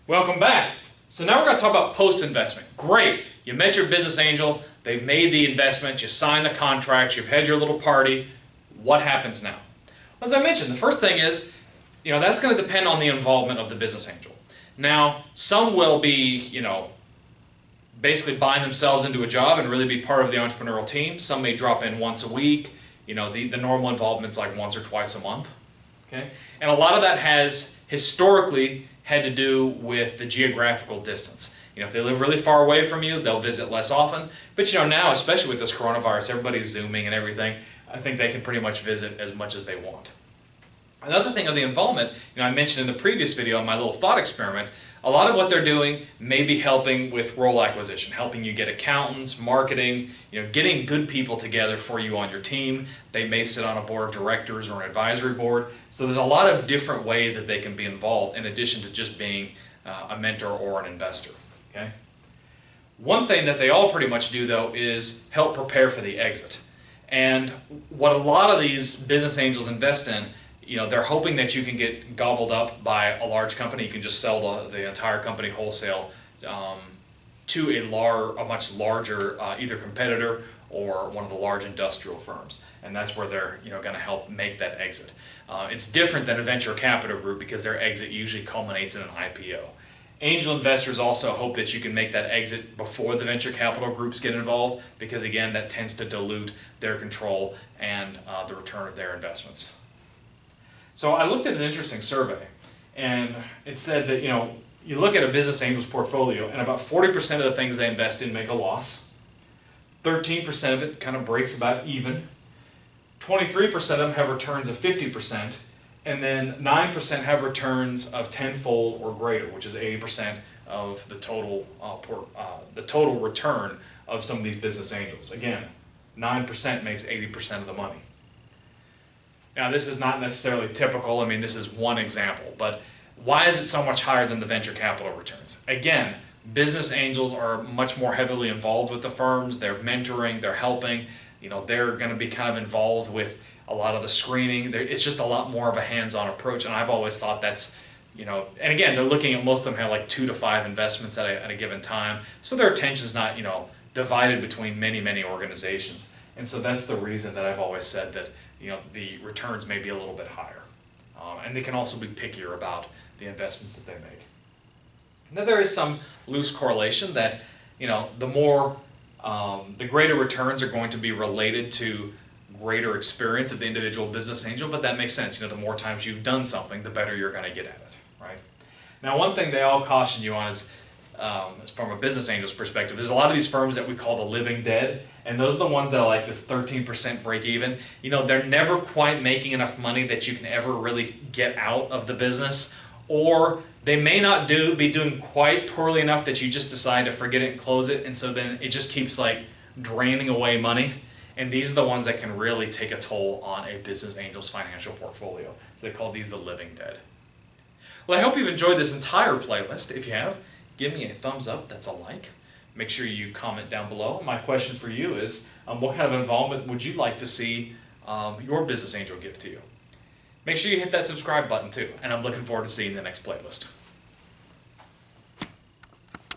Welcome back. So now we're going to talk about post-investment. Great. You met your business angel. They've made the investment. You signed the contract. You've had your little party. What happens now? As I mentioned, the first thing is, that's going to depend on the involvement of the business angel. Now, some will be, basically bind themselves into a job and really be part of the entrepreneurial team. Some may drop in once a week. The normal involvement's like once or twice a month. Okay? And a lot of that has historically had to do with the geographical distance. If they live really far away from you, they'll visit less often. But now, especially with this coronavirus, everybody's Zooming and everything, I think they can pretty much visit as much as they want. Another thing of the involvement, I mentioned in the previous video in my little thought experiment, a lot of what they're doing may be helping with role acquisition, helping you get accountants, marketing, getting good people together for you on your team. They may sit on a board of directors or an advisory board. So there's a lot of different ways that they can be involved in addition to just being a mentor or an investor. Okay? One thing that they all pretty much do though is help prepare for the exit. And what a lot of these business angels invest in, they're hoping that you can get gobbled up by a large company. You can just sell the entire company wholesale to a much larger either competitor or one of the large industrial firms. And that's where they're going to help make that exit. It's different than a venture capital group because their exit usually culminates in an IPO. Angel investors also hope that you can make that exit before the venture capital groups get involved because, again, that tends to dilute their control and the return of their investments. So I looked at an interesting survey, and it said that, you look at a business angel's portfolio, and about 40% of the things they invest in make a loss. 13% of it kind of breaks about even. 23% of them have returns of 50%, and then 9% have returns of tenfold or greater, which is 80% of the total return of some of these business angels. Again, 9% makes 80% of the money. Now, this is not necessarily typical. This is one example, but why is it so much higher than the venture capital returns? Again, business angels are much more heavily involved with the firms. They're mentoring, they're helping. They're going to be kind of involved with a lot of the screening. It's just a lot more of a hands-on approach, and I've always thought that's, and again, they're looking at, most of them have like 2 to 5 investments at a given time, so their attention's not, divided between many, many organizations. And so that's the reason that I've always said that the returns may be a little bit higher. And they can also be pickier about the investments that they make. Now there is some loose correlation that, the greater returns are going to be related to greater experience of the individual business angel, but that makes sense. The more times you've done something, the better you're going to get at it, right? Now one thing they all caution you on is from a business angel's perspective, there's a lot of these firms that we call the living dead, and those are the ones that are like this 13% break even. They're never quite making enough money that you can ever really get out of the business, or they may not be doing quite poorly enough that you just decide to forget it and close it, and so then it just keeps like draining away money. And these are the ones that can really take a toll on a business angel's financial portfolio. So they call these the living dead. Well, I hope you've enjoyed this entire playlist. If you have, give me a thumbs up, that's a like. Make sure you comment down below. My question for you is, what kind of involvement would you like to see your business angel give to you? Make sure you hit that subscribe button too, and I'm looking forward to seeing the next playlist.